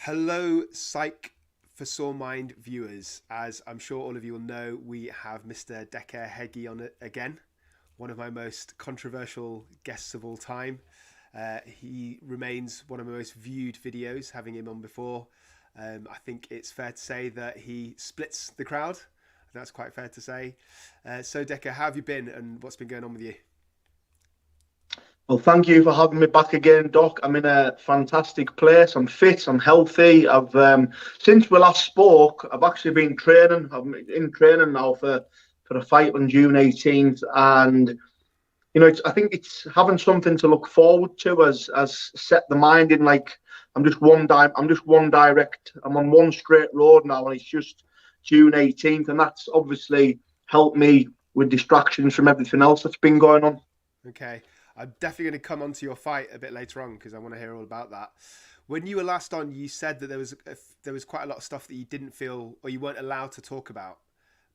Hello, Psych for Sore Mind viewers. As I'm sure all of you will know, we have Mr. Decca Heggie on it again, one of my most controversial guests of all time. He remains one of my most viewed videos, having him on before. I think it's fair to say that he splits the crowd. That's quite fair to say. So, Decca, how have you been and what's been going on with you? Well, thank you for having me back again, Doc. I'm in a fantastic place. I'm fit. I'm healthy. I've since we last spoke, I've actually been training. I'm in training now for a fight on June 18th, and I think it's having something to look forward to as set the mind in. Like I'm just one direct. I'm on one straight road now, and it's just June 18th, and that's obviously helped me with distractions from everything else that's been going on. Okay. I'm definitely going to come on to your fight a bit later on because I want to hear all about that. When you were last on, you said that there was quite a lot of stuff that you didn't feel or you weren't allowed to talk about.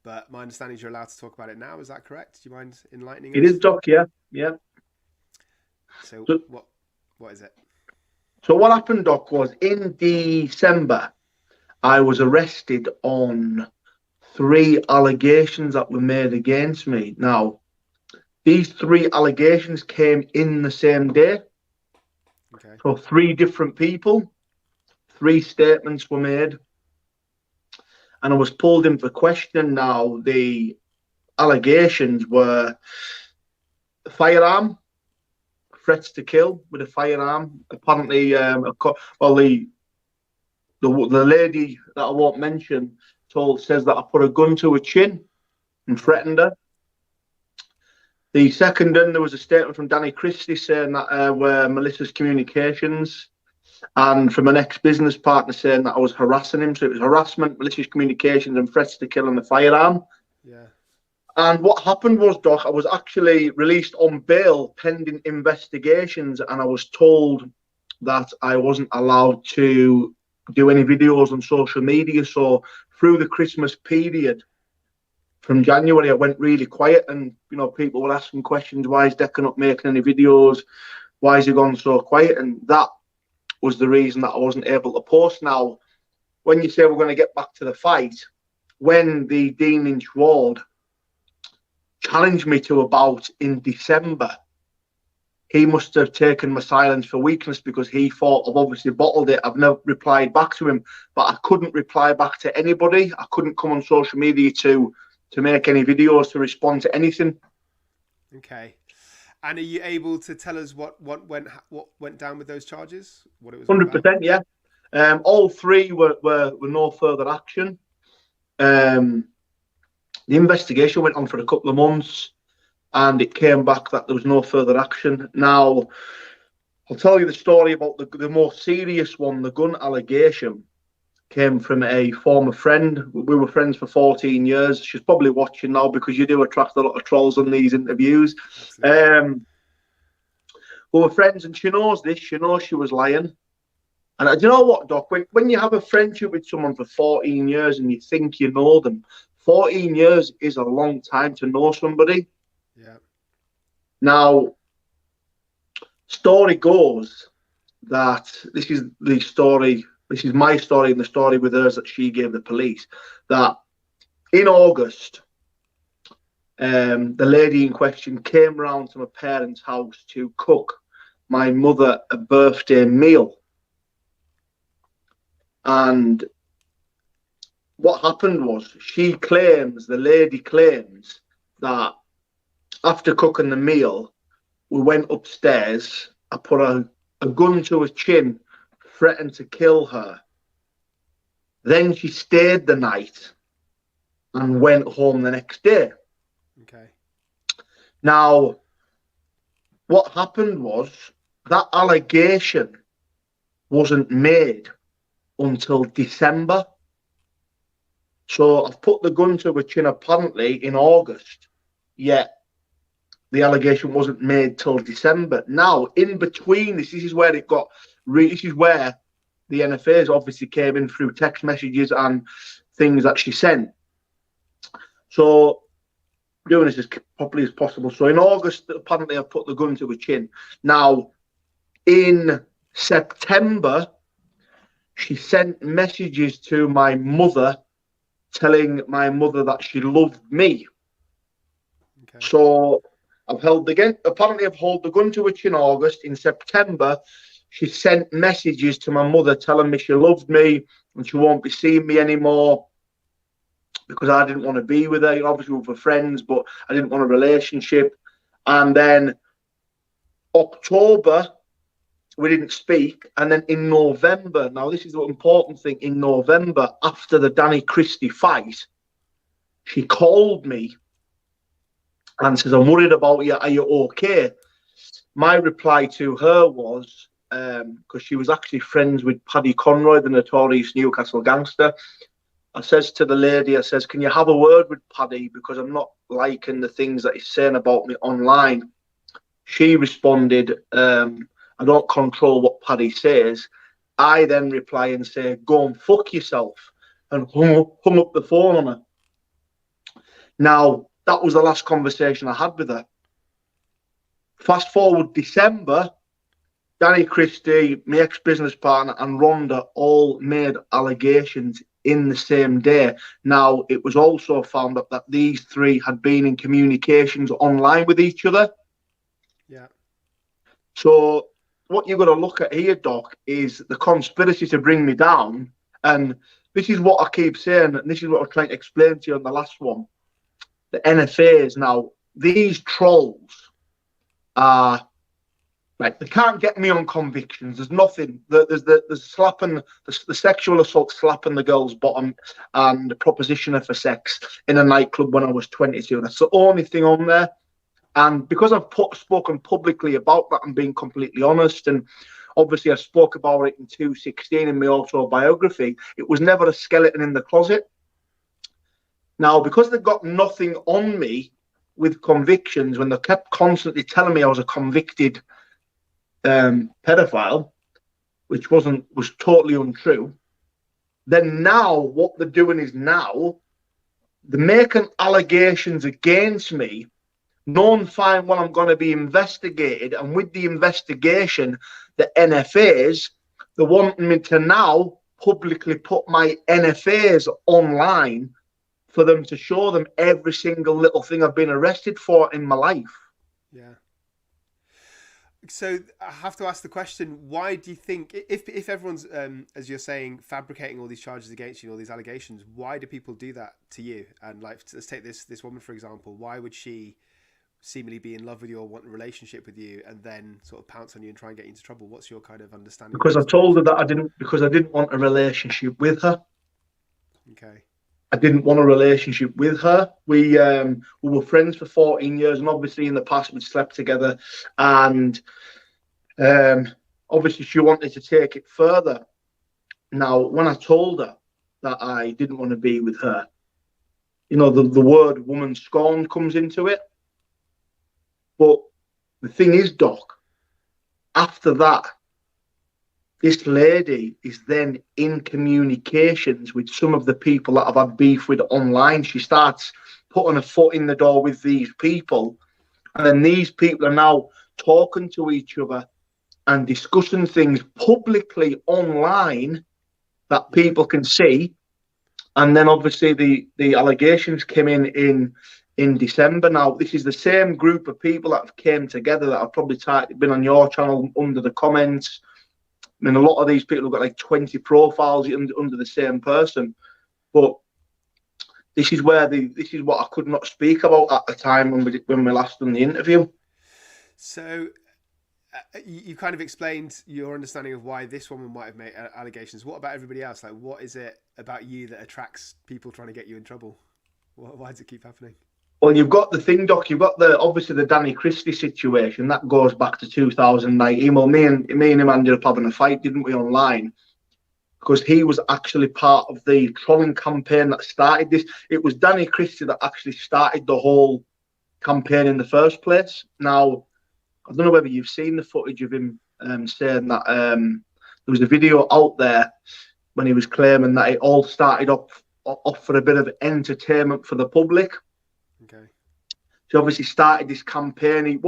But my understanding is you're allowed to talk about it now. Is that correct? Do you mind enlightening It is, us? Doc. Yeah, yeah. So So, what is it? so what happened, Doc, was in December, I was arrested on three allegations that were made against me. Now, these three allegations came in the same day. Okay. So three different people, three statements were made, and I was pulled in for question. Now, the allegations were firearm, threats to kill with a firearm. Apparently, the lady that I won't mention says that I put a gun to her chin and Yeah. threatened her. The second, then there was a statement from Danny Christie saying that were malicious communications, and from an ex-business partner saying that I was harassing him. So it was harassment, malicious communications, and threats to kill and the firearm. Yeah. And what happened was, Doc, I was actually released on bail pending investigations, and I was told that I wasn't allowed to do any videos on social media. So through the Christmas period, from January, I went really quiet, and people were asking questions. Why is Decca not making any videos? Why is he gone so quiet? And that was the reason that I wasn't able to post. Now, when you say we're going to get back to the fight, when the Dean Lynch Ward challenged me to a bout in December, he must have taken my silence for weakness because he thought I've obviously bottled it. I've never replied back to him, but I couldn't reply back to anybody. I couldn't come on social media to make any videos, to respond to anything. Okay. And are you able to tell us what went down with those charges? What it was all about? 100%, yeah. All three were no further action. The investigation went on for a couple of months, and it came back that there was no further action. Now, I'll tell you the story about the more serious one. The gun allegation came from a former friend. We were friends for 14 years. She's probably watching now because you do attract a lot of trolls on these interviews. Absolutely. We were friends, and she knows this. She knows she was lying. And do you know what, Doc? When you have a friendship with someone for 14 years and you think you know them, 14 years is a long time to know somebody. Yeah. Now, story goes that this is the story. This is my story and the story with hers that she gave the police. That in August, the lady in question came round to my parents' house to cook my mother a birthday meal. And what happened was, the lady claims that after cooking the meal, we went upstairs. I put a gun to her chin, threatened to kill her. Then she stayed the night and went home the next day. Okay. Now, what happened was that allegation wasn't made until December. So I've put the gun to her chin apparently in August, yet the allegation wasn't made till December. Now, in between this is where this is where the NFAs obviously came in through text messages and things that she sent. So doing this as properly as possible. So in August, apparently I put the gun to her chin. Now, in September, she sent messages to my mother telling my mother that she loved me. Okay. So I've held the gun. Apparently, I've held the gun to her in August. In September, she sent messages to my mother telling me she loved me and she won't be seeing me anymore because I didn't want to be with her. Obviously, we were friends, but I didn't want a relationship. And then October, we didn't speak. And then in November, now this is the important thing, in November, after the Danny Christie fight, she called me and says, I'm worried about you. Are you okay? My reply to her was, because she was actually friends with Paddy Conroy, the notorious Newcastle gangster. I says to the lady, I says, can you have a word with Paddy? Because I'm not liking the things that he's saying about me online. She responded, I don't control what Paddy says. I then reply and say, go and fuck yourself, and hung up the phone on her. Now, that was the last conversation I had with her. Fast forward December, Danny Christie, my ex-business partner, and Rhonda all made allegations in the same day. Now, it was also found out that these three had been in communications online with each other. Yeah. So what you've got to look at here, Doc, is the conspiracy to bring me down. And this is what I keep saying, and this is what I'm trying to explain to you on the last one. The NFAs now, these trolls are like, they can't get me on convictions. There's nothing. There's slapping, the sexual assault, slapping the girl's bottom, and the proposition of for sex in a nightclub when I was 22. That's the only thing on there. And because I've spoken publicly about that and being completely honest, and obviously I spoke about it in 2016 in my autobiography, it was never a skeleton in the closet. Now, because they've got nothing on me with convictions, when they kept constantly telling me I was a convicted pedophile, which was totally untrue, then now what they're doing is now they're making allegations against me, knowing fine well I'm going to be investigated, and with the investigation, the NFAs, they're wanting me to now publicly put my NFAs online for them to show them every single little thing I've been arrested for in my life. Yeah. So I have to ask the question, why do you think, if everyone's, as you're saying, fabricating all these charges against you, all these allegations, why do people do that to you? And like, let's take this woman, for example. Why would she seemingly be in love with you or want a relationship with you and then sort of pounce on you and try and get you into trouble? What's your kind of understanding? Because I told her that I didn't want a relationship with her. Okay. I didn't want a relationship with her. We were friends for 14 years, and obviously in the past we'd slept together, and obviously she wanted to take it further. Now, when I told her that I didn't want to be with her, you know, the word woman scorn comes into it. But the thing is, Doc, after that, this lady is then in communications with some of the people that I've had beef with online. She starts putting a foot in the door with these people, and then these people are now talking to each other and discussing things publicly online that people can see. And then obviously the allegations came in December. Now, this is the same group of people that have came together that have probably been on your channel under the comments. I mean, a lot of these people have got like 20 profiles under the same person. But this is what I could not speak about at the time when we last done the interview. So you kind of explained your understanding of why this woman might have made allegations. What about everybody else? Like, what is it about you that attracts people trying to get you in trouble? Why does it keep happening? Well, you've got the thing, Doc. You've got obviously the Danny Christie situation that goes back to 2019. Well, me and him ended up having a fight, didn't we, online? Because he was actually part of the trolling campaign that started this. It was Danny Christie that actually started the whole campaign in the first place. Now, I don't know whether you've seen the footage of him saying that there was a video out there when he was claiming that it all started off for a bit of entertainment for the public. Okay. He obviously started this campaign.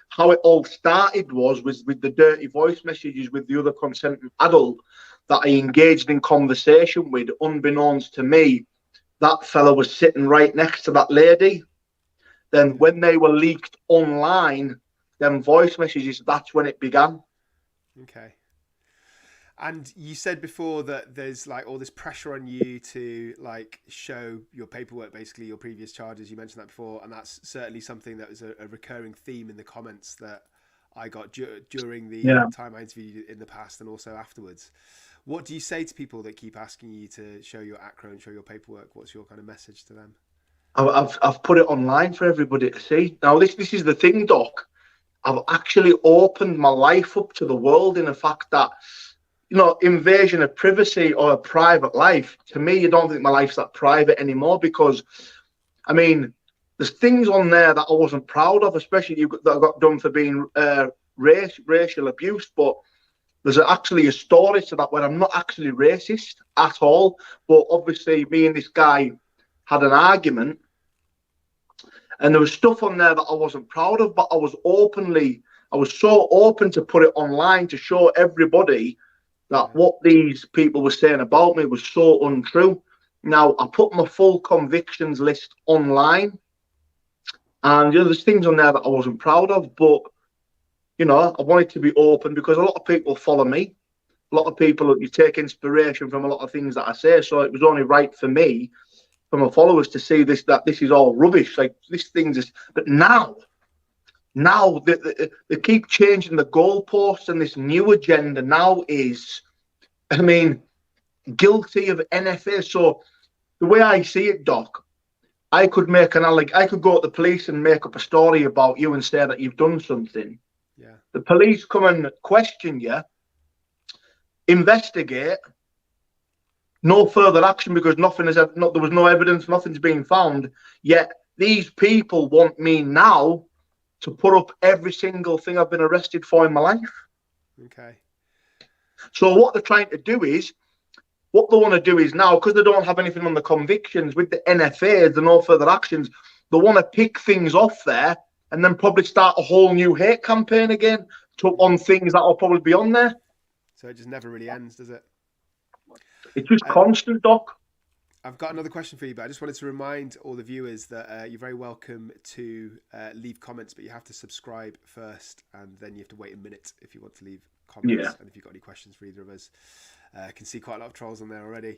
How it all started was with the dirty voice messages with the other consenting adult that I engaged in conversation with, unbeknownst to me, that fella was sitting right next to that lady. Then when they were leaked online, them voice messages, that's when it began. Okay. And you said before that there's like all this pressure on you to like show your paperwork, basically your previous charges. You mentioned that before, and that's certainly something that was a recurring theme in the comments that I got during the time I interviewed you in the past and also afterwards. What do you say to people that keep asking you to show your ACRO and show your paperwork? What's your kind of message to them? I've put it online for everybody to see. Now, this is the thing, Doc. I've actually opened my life up to the world in the fact that, you know, invasion of privacy or a private life, to me, you don't think my life's that private anymore because, I mean, there's things on there that I wasn't proud of, especially that I got done for being racial abuse, but there's actually a story to that where I'm not actually racist at all, but obviously me and this guy had an argument and there was stuff on there that I wasn't proud of, but I was so open to put it online to show everybody that what these people were saying about me was so untrue. Now, I put my full convictions list online, and you know, there's things on there that I wasn't proud of, but you know, I wanted to be open because a lot of people follow me. A lot of people, you take inspiration from a lot of things that I say, so it was only right for me, for my followers, to see that this is all rubbish. Like this thing's just, but now they keep changing the goalposts, and this new agenda now is, I mean, guilty of NFA. So the way I see it, Doc, I could go to the police and make up a story about you and say that you've done something. Yeah. The police come and question you, investigate, no further action because there was no evidence, nothing's been found. Yet these people want me now to put up every single thing I've been arrested for in my life. Okay. So what they're trying to do is, what they want to do is now, because they don't have anything on the convictions with the NFAs, the no further actions, they want to pick things off there and then probably start a whole new hate campaign again on things that will probably be on there. So it just never really ends, does it? It's just constant, Doc. I've got another question for you, but I just wanted to remind all the viewers that you're very welcome to leave comments, but you have to subscribe first, and then you have to wait a minute if you want to leave comments. Yeah. And if you've got any questions for either of us, I can see quite a lot of trolls on there already.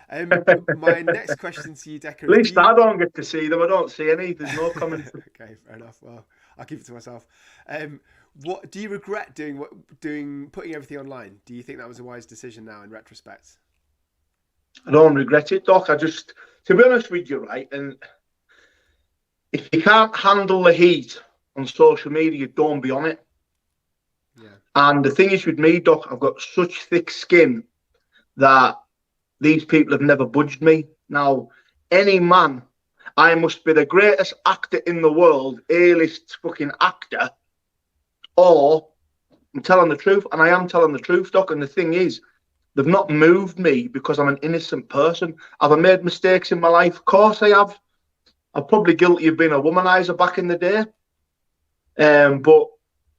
My next question to you, Decca. At least I don't get to see them. I don't see any. There's no comments. Okay, fair enough. Well, I'll keep it to myself. What do you regret putting everything online? Do you think that was a wise decision now in retrospect? I don't regret it, Doc. To be honest with you, right, and if you can't handle the heat on social media, don't be on it. Yeah. And the thing is with me, Doc, I've got such thick skin that these people have never budged me. Now, any man, I must be the greatest actor in the world, A-list fucking actor, or I'm telling the truth, and I am telling the truth, Doc. And the thing is, they've not moved me because I'm an innocent person. Have I made mistakes in my life? Of course I have. I'm probably guilty of being a womanizer back in the day. But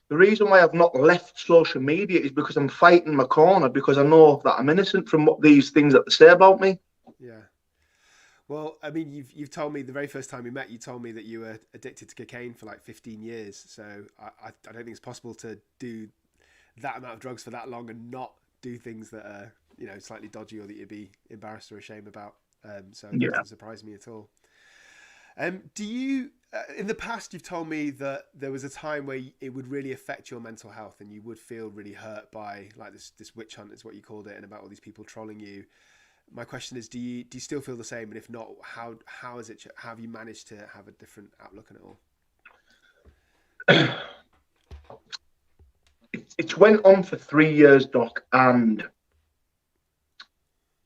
the reason why I've not left social media is because I'm fighting my corner, because I know that I'm innocent from what these things that they say about me. Yeah. Well, I mean, you've told me the very first time we met, you told me that you were addicted to cocaine for like 15 years. So I don't think it's possible to do that amount of drugs for that long and not do things that are, you know, slightly dodgy or that you'd be embarrassed or ashamed about. So it doesn't surprise me at all. Do you, in the past, you've told me that there was a time where it would really affect your mental health and you would feel really hurt by like this witch hunt is what you called it, and about all these people trolling you. My question is, do you still feel the same? And if not, how have you managed to have a different outlook on it all? It's went on for 3 years, Doc, and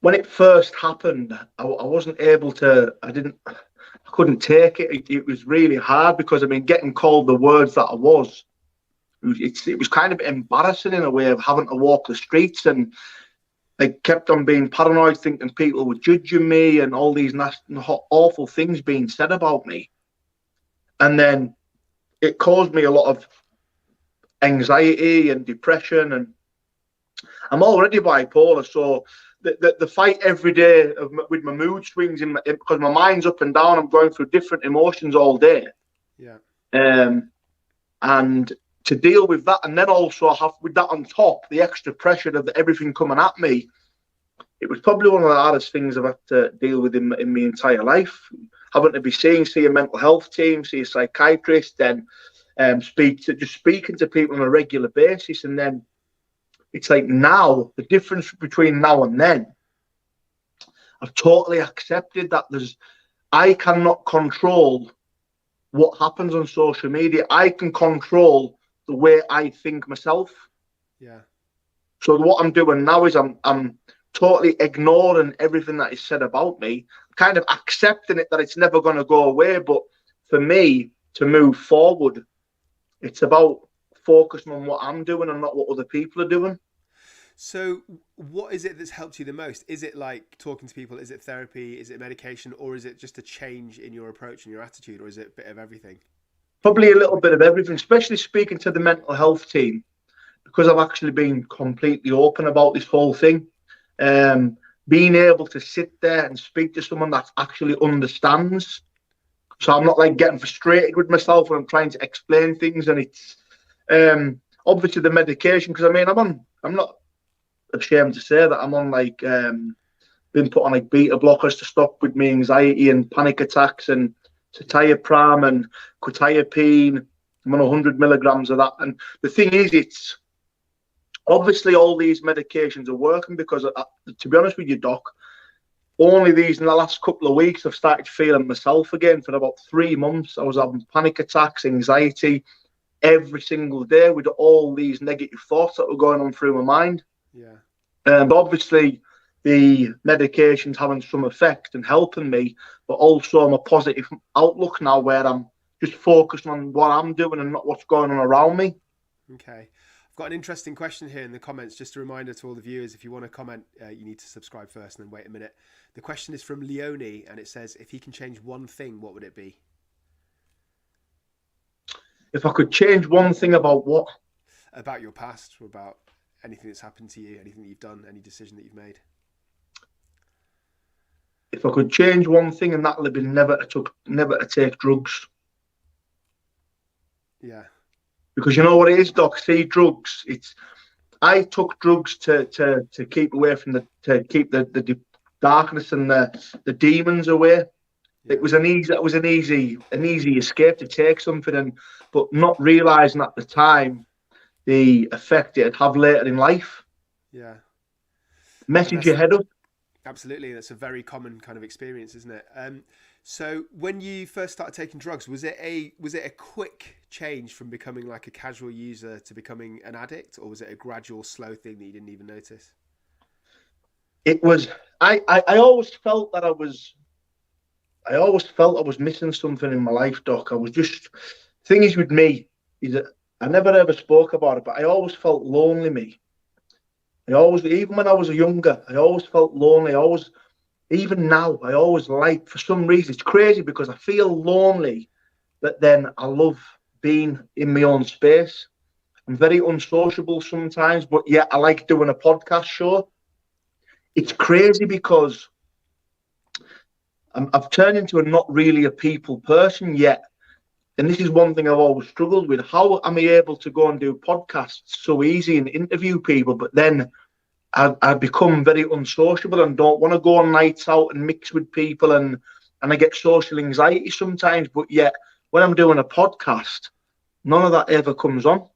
when it first happened, I wasn't able to. I couldn't take it. It was really hard because, I mean, getting called the words that I was, it was kind of embarrassing in a way of having to walk the streets, and I kept on being paranoid, thinking people were judging me and all these nasty, awful things being said about me. And then it caused me a lot of anxiety and depression, and I'm already bipolar, so the fight every day with my mood swings because my mind's up and down. I'm going through different emotions all day. Yeah. And to deal with that, and then also have with that on top, the extra pressure of everything coming at me, it was probably one of the hardest things I've had to deal with in my entire life. Having to see a mental health team, see a psychiatrist, then speaking to people on a regular basis, and then it's like now the difference between now and then. I've totally accepted that I cannot control what happens on social media. I can control the way I think myself. Yeah. So what I'm doing now is I'm totally ignoring everything that is said about me, kind of accepting it that it's never going to go away. But for me to move forward, it's about focusing on what I'm doing and not what other people are doing. So what is it that's helped you the most? Is it like talking to people? Is it therapy? Is it medication? Or is it just a change in your approach and your attitude? Or is it a bit of everything? Probably a little bit of everything, especially speaking to the mental health team, because I've actually been completely open about this whole thing. Being able to sit there and speak to someone that actually understands. So I'm not like getting frustrated with myself when I'm trying to explain things. And it's obviously the medication, because I mean, I'm not ashamed to say that I'm on like been put on like beta blockers to stop with me anxiety and panic attacks, and citalopram and quetiapine. I'm on 100 milligrams of that. And the thing is, it's obviously all these medications are working because, to be honest with you, Doc, only these in the last couple of weeks I've started feeling myself again. For about 3 months, I was having panic attacks, anxiety every single day with all these negative thoughts that were going on through my mind. Yeah. But obviously the medication's having some effect and helping me, but also I'm a positive outlook now where I'm just focusing on what I'm doing and not what's going on around me. Okay. I've got an interesting question here in the comments. Just a reminder to all the viewers, if you want to comment, you need to subscribe first and then wait a minute. The question is from Leonie, and it says, if he can change one thing, what would it be? If I could change one thing about what? About your past, or about anything that's happened to you, anything that you've done, any decision that you've made. If I could change one thing, and that would have been never to take drugs. Yeah. Because you know what it is, Doc? See, drugs. I took drugs to keep away from the darkness and the demons away. Yeah. It was an easy escape to take something, but not realizing at the time the effect it'd have later in life. Yeah. Message your head up. Absolutely. That's a very common kind of experience, isn't it? So when you first started taking drugs, was it a quick change from becoming like a casual user to becoming an addict, or was it a gradual, slow thing that you didn't even notice? It was. I always felt that I was missing something in my life, Doc. I was just. Thing is with me is that I never ever spoke about it, but I always felt lonely. Even when I was younger, I always felt lonely. Even now, I always like, for some reason, it's crazy because I feel lonely, but then I love being in my own space. I'm very unsociable sometimes, but yet I like doing a podcast show. It's crazy because I've turned into not really a people person yet. And this is one thing I've always struggled with. How am I able to go and do podcasts so easy and interview people, but then I become very unsociable and don't want to go on nights out and mix with people, and I get social anxiety sometimes. But yet, when I'm doing a podcast, none of that ever comes on.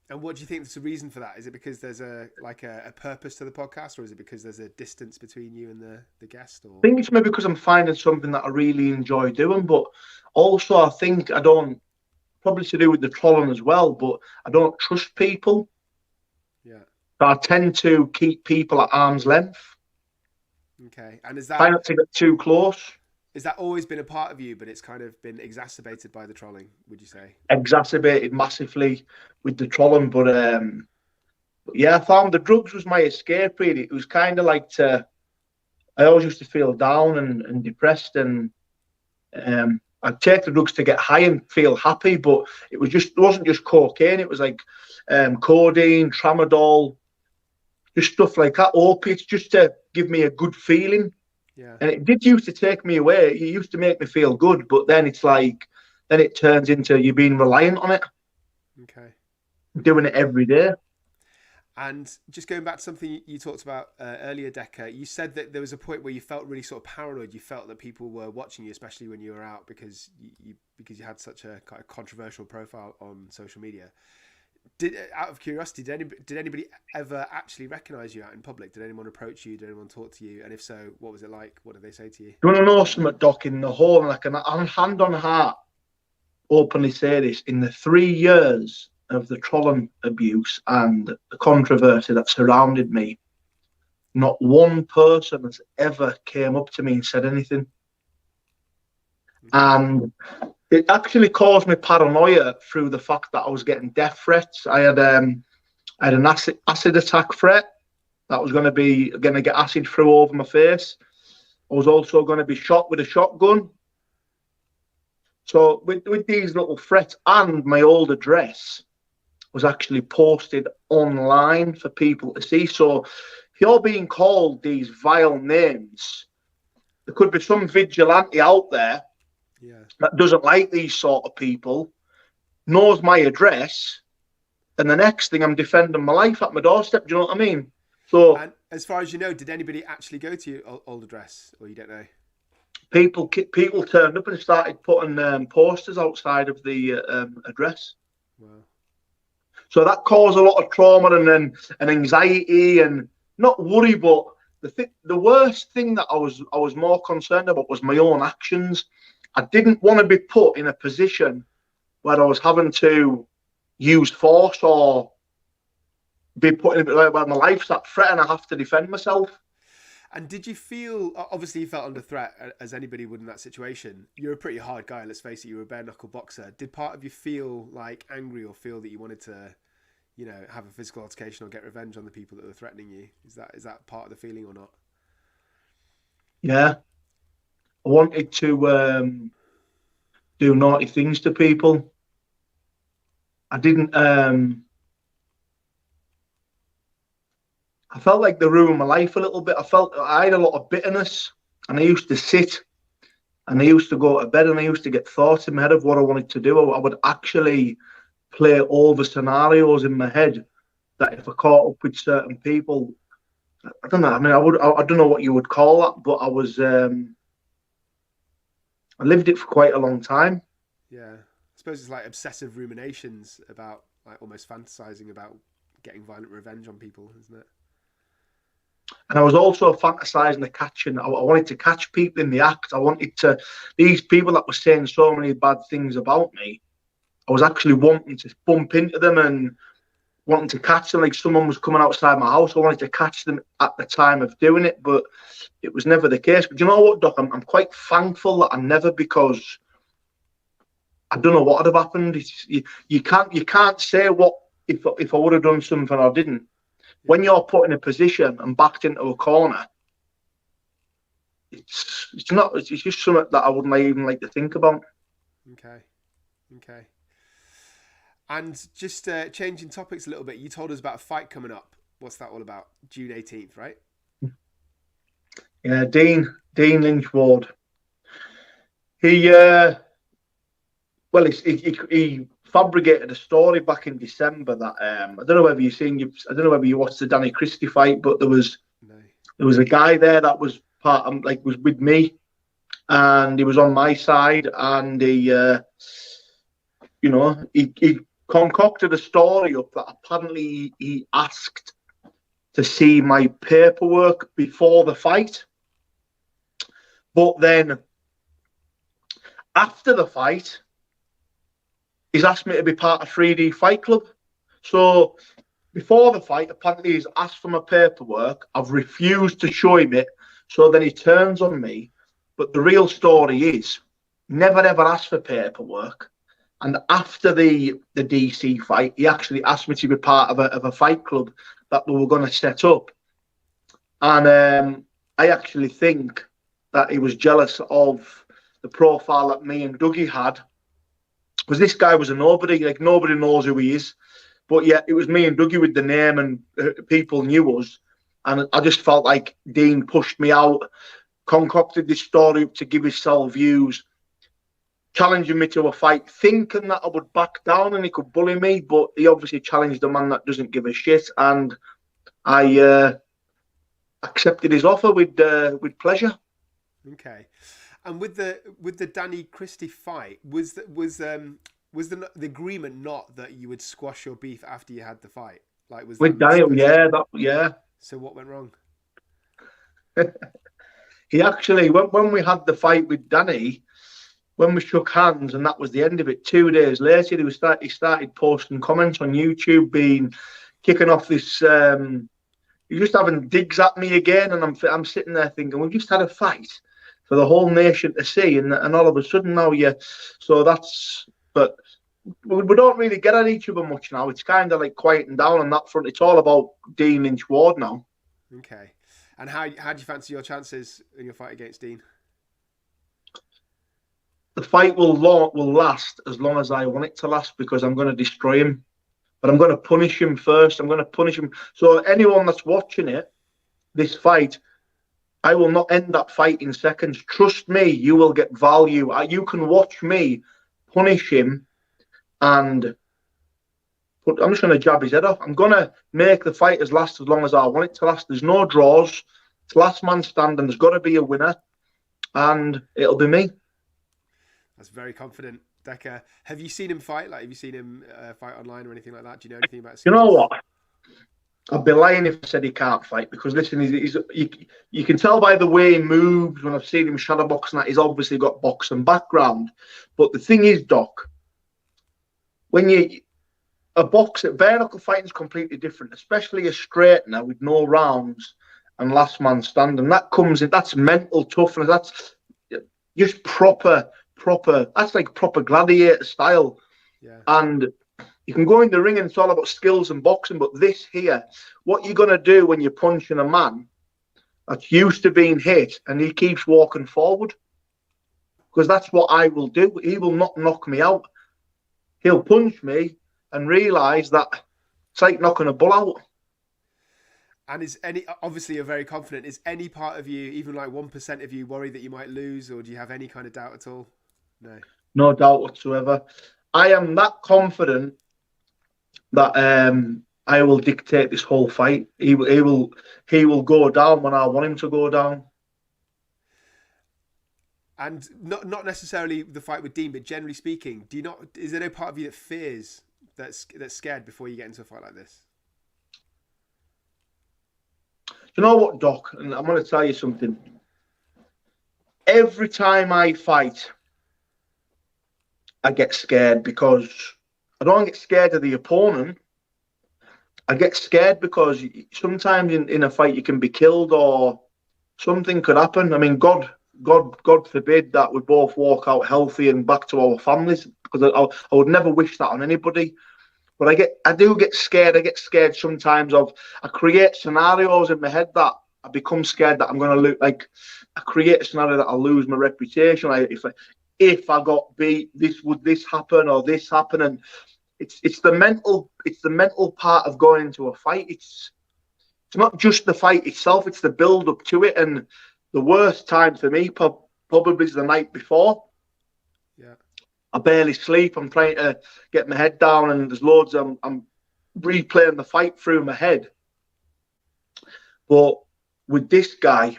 And what do you think is the reason for that? Is it because there's a purpose to the podcast, or is it because there's a distance between you and the guest? Or? I think it's maybe because I'm finding something that I really enjoy doing, but also I think I don't, probably to do with the trolling as well, but I don't trust people. Yeah. So I tend to keep people at arm's length. Okay. And is that... Try not to get too close. Has that always been a part of you, but it's kind of been exacerbated by the trolling, would you say? Exacerbated massively with the trolling, but yeah, I found the drugs was my escape, really. It was kind of like I always used to feel down and depressed, and I'd take the drugs to get high and feel happy, but it wasn't just cocaine. It was like codeine, tramadol, just stuff like that. Opiates just to give me a good feeling. Yeah. And it did used to take me away. It used to make me feel good, but then it's like, then it turns into you being reliant on it, Okay. doing it every day. And just going back to something you talked about earlier, Decca, you said that there was a point where you felt really sort of paranoid. You felt that people were watching you, especially when you were out, because you had such a kind of controversial profile on social media. Out of curiosity, did anybody ever actually recognise you out in public? Did anyone approach you? Did anyone talk to you? And if so, what was it like? What did they say to you? Do you want to know something, Doc? In the whole, like, I'm hand on heart, openly say this: in the 3 years of the Trollen abuse and the controversy that surrounded me, not one person has ever came up to me and said anything. And it actually caused me paranoia through the fact that I was getting death threats. I had an acid attack threat that was going to get acid through over my face. I was also going to be shot with a shotgun. So with these little threats, and my old address was actually posted online for people to see. So if you're being called these vile names, there could be some vigilante out there that doesn't like these sort of people, knows my address, and the next thing I'm defending my life at my doorstep. Do you know what I mean? So, and as far as you know, did anybody actually go to your old address, or you don't know? People turned up and started putting posters outside of the address. Wow. So that caused a lot of trauma and anxiety and not worry, but the worst thing that I was more concerned about was my own actions. I didn't want to be put in a position where I was having to use force or be put in where my life's at threat and I have to defend myself. And did you feel, obviously you felt under threat as anybody would in that situation. You're a pretty hard guy, let's face it, you were a bare knuckle boxer. Did part of you feel like angry or feel that you wanted to, you know, have a physical altercation or get revenge on the people that were threatening you? Is that part of the feeling or not? Yeah. I wanted to do naughty things to people. I didn't. I felt like they ruined my life a little bit. I had a lot of bitterness, and I used to sit, and I used to go to bed, and I used to get thoughts in my head of what I wanted to do. I would actually play over scenarios in my head that if I caught up with certain people, I don't know. I mean, I don't know what you would call that, but I was. I lived it for quite a long time. Yeah, I suppose it's like obsessive ruminations about, like, almost fantasizing about getting violent revenge on people, isn't it? And I was also fantasizing the catching. I wanted to catch people in the act. I wanted to, these people that were saying so many bad things about me, I was actually wanting to bump into them and wanting to catch them. Like someone was coming outside my house, I wanted to catch them at the time of doing it, but it was never the case. But you know what, Doc? I'm quite thankful that I never, because I don't know what would have happened. You can't say what if I would have done something or didn't. When you're put in a position and backed into a corner, it's just something that I wouldn't even like to think about. Okay. And just changing topics a little bit, you told us about a fight coming up. What's that all about? June 18th, right? Yeah, Dean Lynch Ward. He fabricated a story back in December that I don't know whether you watched the Danny Christie fight, but there was a guy there that was was with me, and he was on my side, and he concocted a story up that apparently he asked to see my paperwork before the fight, but then after the fight, he's asked me to be part of 3D Fight Club. So before the fight, apparently he's asked for my paperwork. I've refused to show him it. So then he turns on me. But the real story is, never ever asked for paperwork. And after the DC fight, he actually asked me to be part of a fight club that we were going to set up. And I actually think that he was jealous of the profile that me and Dougie had, because this guy was a nobody. Nobody knows who he is, but yeah, it was me and Dougie with the name, and people knew us. And I just felt like Dean pushed me out, concocted this story to give himself views, challenging me to a fight, thinking that I would back down and he could bully me. But he obviously challenged a man that doesn't give a shit. And I accepted his offer with pleasure. Okay. And with the Danny Christie fight, was the agreement not that you would squash your beef after you had the fight? Like, was With that Daniel, yeah. So what went wrong? He actually, when we had the fight with Danny, when we shook hands and that was the end of it, 2 days later, he started posting comments on YouTube, kicking off this. He's just having digs at me again, and I'm sitting there thinking, we've just had a fight for the whole nation to see, and all of a sudden now, so that's. But we don't really get at each other much now. It's kind of like quieting down on that front. It's all about Dean Lynch Ward now. Okay, and how do you fancy your chances in your fight against Dean? The fight will last as long as I want it to last, because I'm going to destroy him. But I'm going to punish him first. I'm going to punish him. So anyone that's watching this fight, I will not end that fight in seconds. Trust me, you will get value. You can watch me punish him, and I'm just going to jab his head off. I'm going to make the fight last as long as I want it to last. There's no draws. It's last man standing. There's got to be a winner, and it'll be me. That's very confident, Decca. Have you seen him fight? Like, have you seen him fight online or anything like that? Do you know anything about his You know what? I'd be lying if I said he can't fight, because listen, you can tell by the way he moves when I've seen him shadowboxing that he's obviously got boxing background. But the thing is, Doc, when a boxer, bare knuckle fighting is completely different, especially a straightener with no rounds and last man standing. That comes in, that's mental toughness. That's just proper. That's like proper gladiator style. Yeah. And you can go in the ring and it's all about skills and boxing, but this here, what you're going to do when you're punching a man that's used to being hit and he keeps walking forward, because that's what I will do. He will not knock me out. He'll punch me and realise that it's like knocking a bull out. And obviously you're very confident. Is any part of you, even like 1% of you, worried that you might lose, or do you have any kind of doubt at all? No. No doubt whatsoever. I am that confident that I will dictate this whole fight. He will go down when I want him to go down. And not necessarily the fight with Dean, but generally speaking, is there no part of you that fears, that's scared before you get into a fight like this? You know what, Doc? And I'm going to tell you something. Every time I fight, I get scared, because I don't get scared of the opponent. I get scared because sometimes in a fight you can be killed or something could happen. I mean, God forbid that we both walk out healthy and back to our families, because I would never wish that on anybody. But I do get scared. I get scared sometimes I create scenarios in my head that I become scared that I'm going to lose. Like, I create a scenario that I'll lose my reputation. Like, if I got beat, would this happen or this happen? And it's the mental part of going into a fight. It's not just the fight itself. It's the build up to it. And the worst time for me probably is the night before. Yeah. I barely sleep. I'm trying to get my head down, and there's loads. I'm replaying the fight through my head. But with this guy,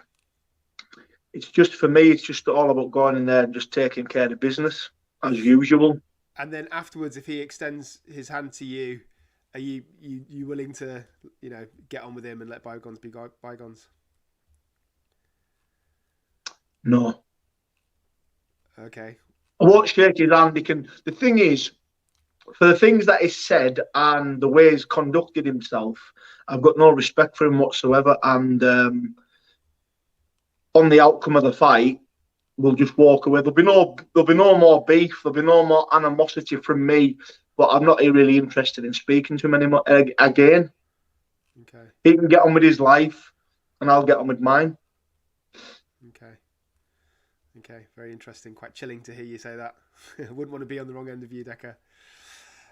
it's just, for me, it's just all about going in there and just taking care of business as usual. And then afterwards, if he extends his hand to you, are you willing to, get on with him and let bygones be bygones? No. Okay. I won't shake his hand. The thing is, for the things that he said and the way he's conducted himself, I've got no respect for him whatsoever. And on the outcome of the fight, we'll just walk away. There'll be no more beef. There'll be no more animosity from me. But I'm not really interested in speaking to him anymore. Again, okay. He can get on with his life, and I'll get on with mine. Okay, very interesting. Quite chilling to hear you say that. I wouldn't want to be on the wrong end of you, Decca.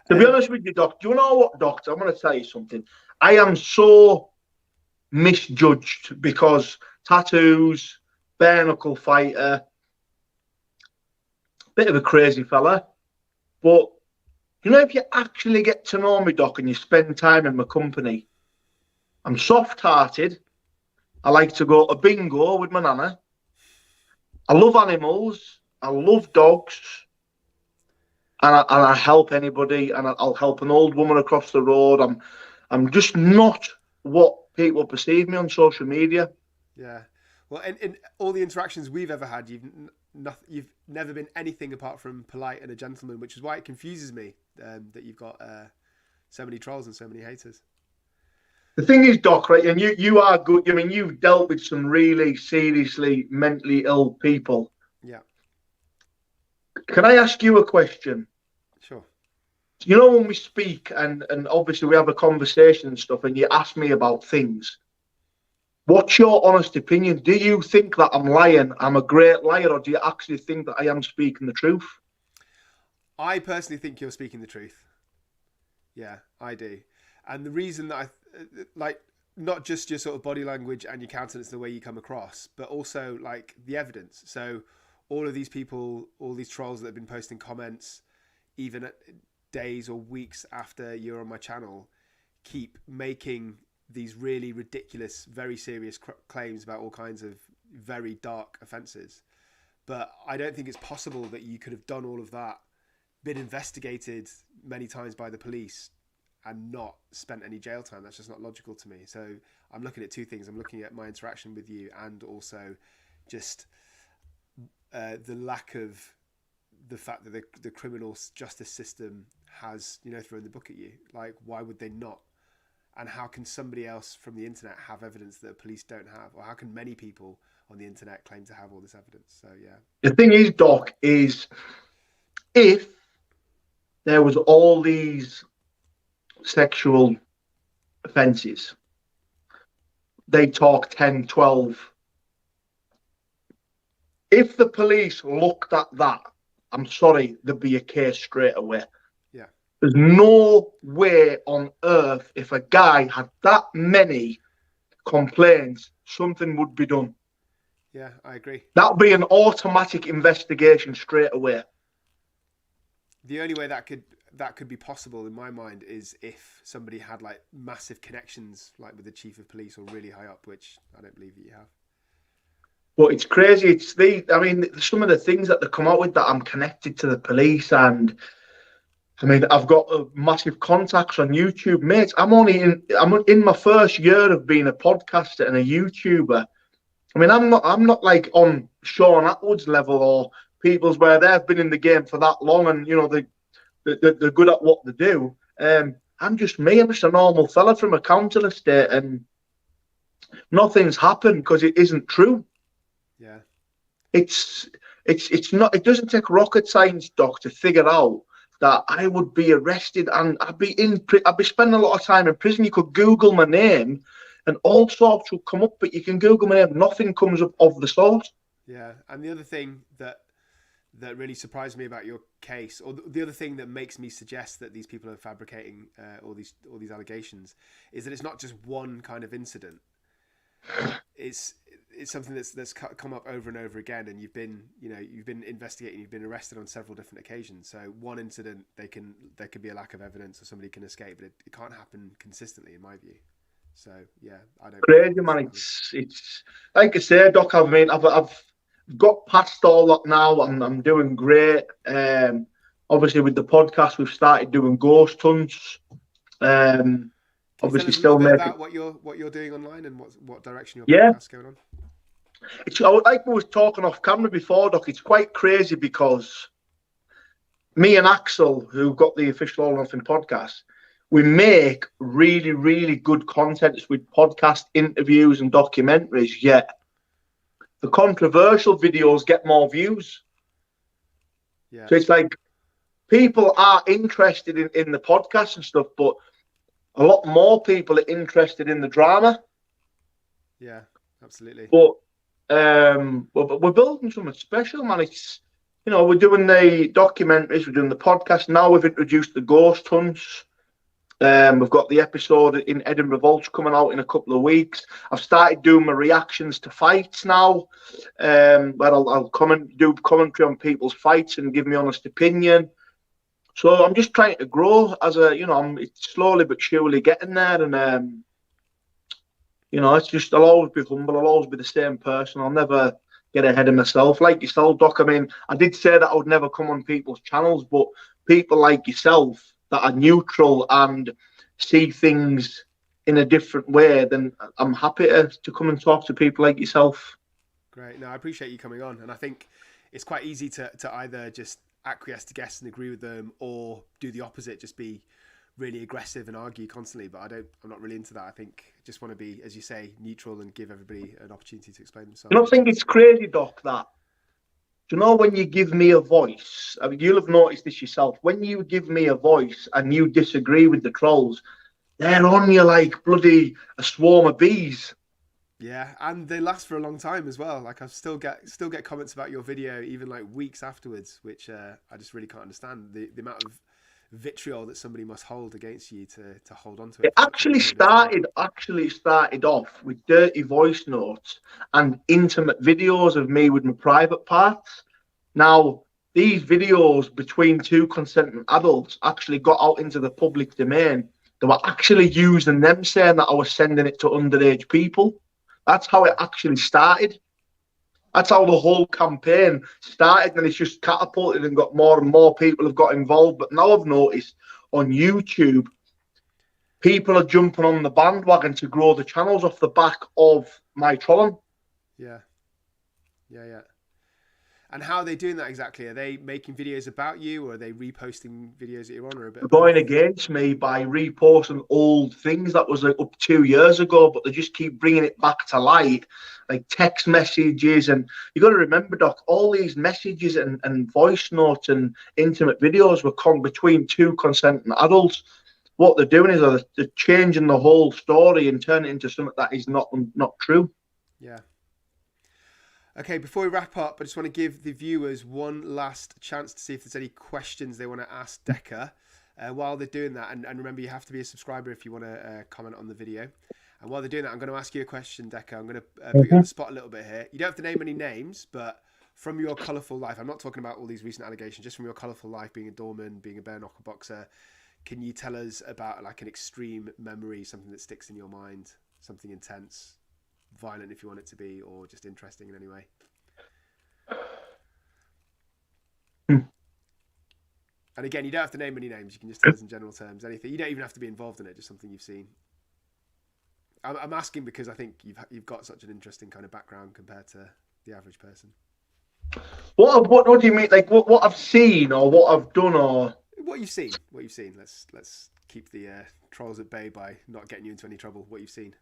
To be honest with you, Doc, do you know what, Doctor? I'm going to tell you something. I am so misjudged because tattoos, bare knuckle fighter, bit of a crazy fella. But you know, if you actually get to know me, Doc, and you spend time in my company, I'm soft-hearted. I like to go to bingo with my nana. I love animals. I love dogs. And I help anybody, and I'll help an old woman across the road. I'm just not what people perceive me on social media. Yeah. Well, in all the interactions we've ever had, you've never been anything apart from polite and a gentleman, which is why it confuses me that you've got so many trolls and so many haters. The thing is, Doc, right, and you are good. I mean, you've dealt with some really seriously mentally ill people. Yeah. Can I ask you a question? Sure. You know, when we speak and obviously we have a conversation and stuff, and you ask me about things, what's your honest opinion? Do you think that I'm lying? I'm a great liar, or do you actually think that I am speaking the truth? I personally think you're speaking the truth. Yeah, I do. And the reason that not just your sort of body language and your countenance and the way you come across, but also like the evidence. So all of these people, all these trolls that have been posting comments, even days or weeks after you're on my channel, keep making these really ridiculous, very serious claims about all kinds of very dark offences. But I don't think it's possible that you could have done all of that, been investigated many times by the police, and not spent any jail time. That's just not logical to me. So I'm looking at two things. I'm looking at my interaction with you, and also just the lack of the fact that the criminal justice system has, thrown the book at you. Like, why would they not? And how can somebody else from the internet have evidence that police don't have? Or how can many people on the internet claim to have all this evidence? So, yeah. The thing is, Doc, is if there was all these sexual offences, they talk 10, 12. If the police looked at that, I'm sorry, there'd be a case straight away. Yeah. There's no way on earth, if a guy had that many complaints, something would be done. Yeah, I agree. That'd be an automatic investigation straight away. The only way that could be possible in my mind is if somebody had like massive connections, like with the chief of police or really high up, which I don't believe that you have. But it's crazy. I mean, some of the things that they come out with, that I'm connected to the police, and I mean, I've got massive contacts on YouTube, mates. I'm in my first year of being a podcaster and a YouTuber. I mean, I'm not like on Sean Atwood's level or people's where they've been in the game for that long and they're good at what they do. I'm just me. I'm just a normal fella from a council estate, and nothing's happened because it isn't true. Yeah, it's not. It doesn't take rocket science, Doc, to figure out that I would be arrested and I'd be spending a lot of time in prison. You could Google my name, and all sorts will come up, but you can Google my name, nothing comes up of the sort. Yeah, and the other thing that really surprised me about your case, or the other thing that makes me suggest that these people are fabricating all these allegations, is that it's not just one kind of incident. It's something that's come up over and over again, and you've been investigating, you've been arrested on several different occasions. So one incident, there could be a lack of evidence, or somebody can escape, but it can't happen consistently, in my view. So yeah, I don't. Crazy, man. It's like I say, Doc. I mean, I've got past all that now. I'm doing great. Obviously, with the podcast, we've started doing ghost hunts. Obviously, still making about what you're doing online and what direction your podcast's going on. Like we was talking off camera before, Doc. It's quite crazy because me and Axel, who got the official All or Nothing podcast, we make really, really good content with podcast interviews and documentaries. Yet the controversial videos get more views. Yeah. So it's like people are interested in the podcast and stuff, but a lot more people are interested in the drama. Yeah, absolutely. But we're building something special, man. It's, we're doing the documentaries, we're doing the podcast. Now we've introduced the ghost hunts. We've got the episode in Edinburgh Vaults coming out in a couple of weeks. I've started doing my reactions to fights now, where I'll do commentary on people's fights and give my honest opinion. So I'm just trying to grow as a, I'm slowly but surely getting there. And, it's just, I'll always be humble. I'll always be the same person. I'll never get ahead of myself. Like yourself, Doc, I mean, I did say that I would never come on people's channels, but people like yourself that are neutral and see things in a different way, then I'm happy to come and talk to people like yourself. Great. No, I appreciate you coming on. And I think it's quite easy to either just acquiesce to guests and agree with them, or do the opposite, just be really aggressive and argue constantly. But I'm not really into that. I think I just want to be, as you say, neutral and give everybody an opportunity to explain themselves. You don't think it's crazy, Doc, that, do you know, when you give me a voice, I mean, you'll have noticed this yourself, when you give me a voice and you disagree with the trolls, they're on you like bloody a swarm of bees. Yeah, and they last for a long time as well. Like I still get comments about your video even like weeks afterwards, which I just really can't understand the amount of vitriol that somebody must hold against you to hold on to it. It actually started off with dirty voice notes and intimate videos of me with my private parts. Now, these videos between two consenting adults actually got out into the public domain. They were actually using them, saying that I was sending it to underage people. That's how it actually started. That's how the whole campaign started, and it's just catapulted and got more and more people have got involved. But now I've noticed on YouTube, people are jumping on the bandwagon to grow the channels off the back of my trolling. Yeah. And how are they doing that exactly? Are they making videos about you, or are they reposting videos that you're on, or a bit? Going against me by reposting old things that was like up 2 years ago, but they just keep bringing it back to light, like text messages. And you got to remember, Doc, all these messages and voice notes and intimate videos were between two consenting adults. What they're doing is they're changing the whole story and turning it into something that is not true. Yeah. Okay, before we wrap up, I just want to give the viewers one last chance to see if there's any questions they want to ask Decca while they're doing that. And remember, you have to be a subscriber if you want to comment on the video. And while they're doing that, I'm going to ask you a question, Decca. I'm going to put you on the spot a little bit here. You don't have to name any names, but from your colourful life, I'm not talking about all these recent allegations, just from your colourful life, being a doorman, being a bare knuckle boxer, can you tell us about like an extreme memory, something that sticks in your mind, something intense? Violent if you want it to be, or just interesting in any way? And again, you don't have to name any names, you can just tell us in general terms, anything. You don't even have to be involved in it, just something you've seen. I'm asking because I think you've got such an interesting kind of background compared to the average person. What do you mean, like what I've seen or what I've done, or what you've seen? Let's keep the trolls at bay by not getting you into any trouble. What you've seen.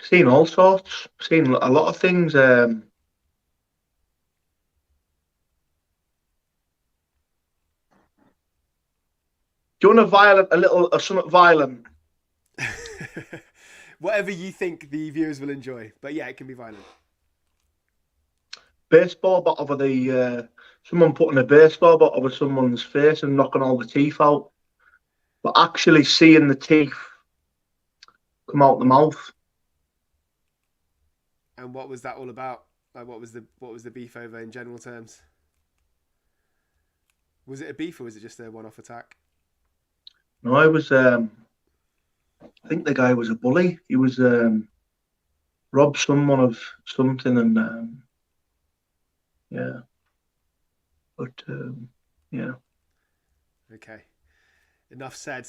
Seen all sorts. Seen a lot of things. Do you want something violent? Whatever you think the viewers will enjoy, but yeah, it can be violent. Baseball bat over someone putting a baseball bat over someone's face and knocking all the teeth out, but actually seeing the teeth come out the mouth. And what was that all about? Like, what was the beef over in general terms? Was it a beef or was it just a one-off attack? No, it was. I think the guy was a bully. He was robbed someone of something, and yeah. But yeah. Okay. Enough said.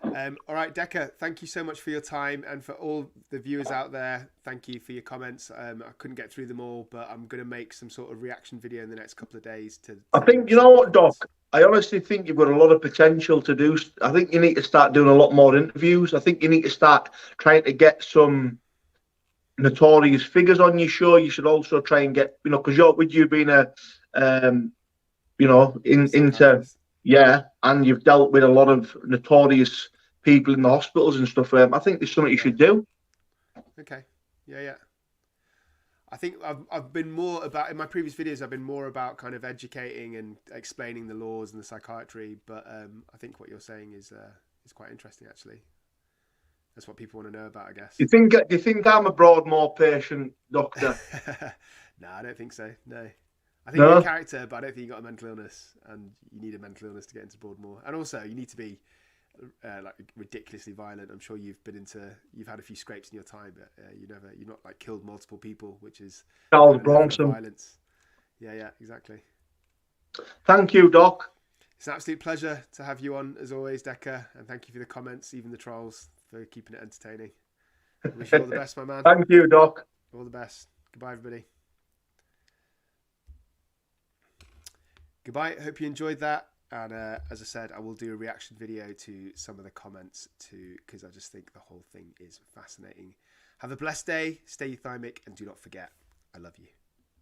All right, Decca, thank you so much for your time, and for all the viewers out there, thank you for your comments. I couldn't get through them all, but I'm going to make some sort of reaction video in the next couple of days I think, you know what, Doc? I honestly think you've got a lot of potential to do. I think you need to start doing a lot more interviews. I think you need to start trying to get some notorious figures on your show. You should also try and get, because with you being into. Yeah, and you've dealt with a lot of notorious people in the hospitals and stuff. I think there's something you should do. Okay. Yeah. I think I've been more about, in my previous videos, I've been more about kind of educating and explaining the laws and the psychiatry. But I think what you're saying is quite interesting, actually. That's what people want to know about, I guess. Do you think I'm a Broadmoor patient, doctor? No, I don't think so. No. I think No? you're a character, but I don't think you got a mental illness, and you need a mental illness to get into Broadmoor. And also, you need to be like ridiculously violent. I'm sure you've had a few scrapes in your time, but you've not like killed multiple people, which is Charles kind of level of Bronson. violence. Yeah, exactly. Thank you, Doc. It's an absolute pleasure to have you on as always, Decca, and thank you for the comments, even the trolls, for keeping it entertaining. I wish you all the best, my man. Thank you, Doc. All the best. Goodbye, everybody. Goodbye. Hope you enjoyed that. And as I said, I will do a reaction video to some of the comments too, because I just think the whole thing is fascinating. Have a blessed day. Stay euthymic, and do not forget, I love you.